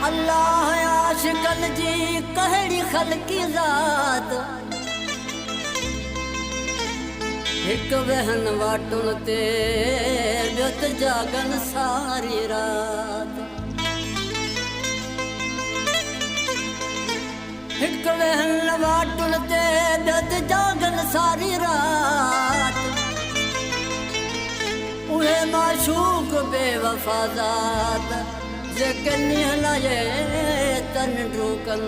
अल्लाह आशिकन जी कहड़ी खलकी ज़ात एक वहन वाटुन ते ब्योत जागन सारी रात एक वहन वाटुन ते ब्योत जागन सारी रात उहे माशूक बेवफाजात जेकन हलाए तन ढूकन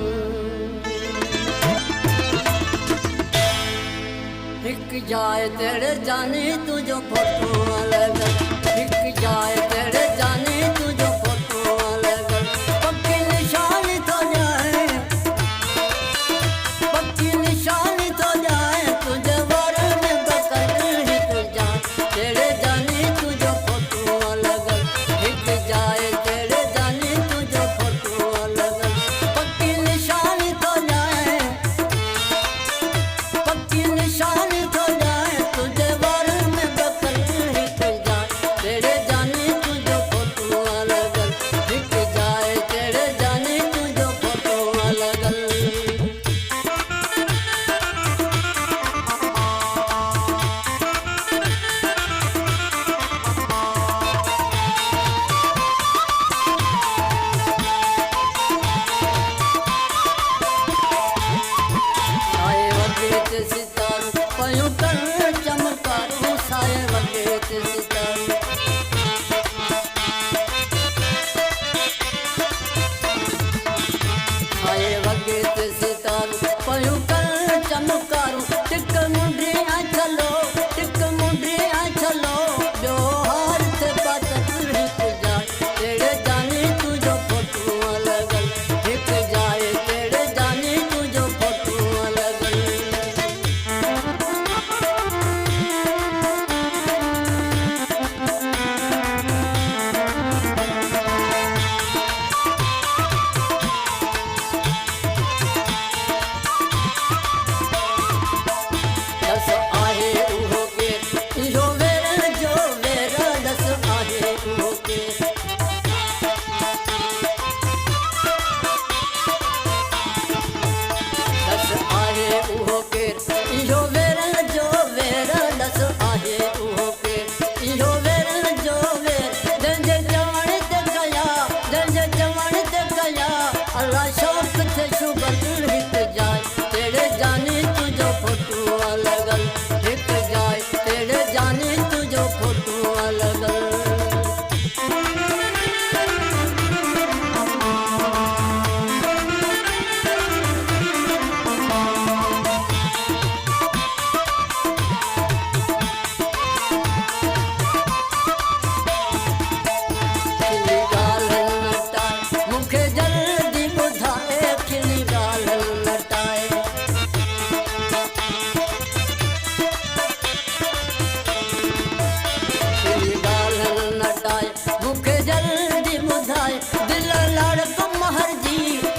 एक जाए तेरे जाने तुझो फोटो अलग एक जाए तेरे जाने तुझो फोटो अलग पक्की निशानी तो जाए पक्की निशानी तो जाए तुझे वर में बकर ही तू जा तेरे जाने तुझो फोटो अलग एक जाए तेरे जाने तुझो फोटो अलग पक्की निशानी तो जाए पक्की निशानी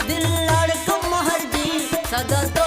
दिल लड़को महर जी सदा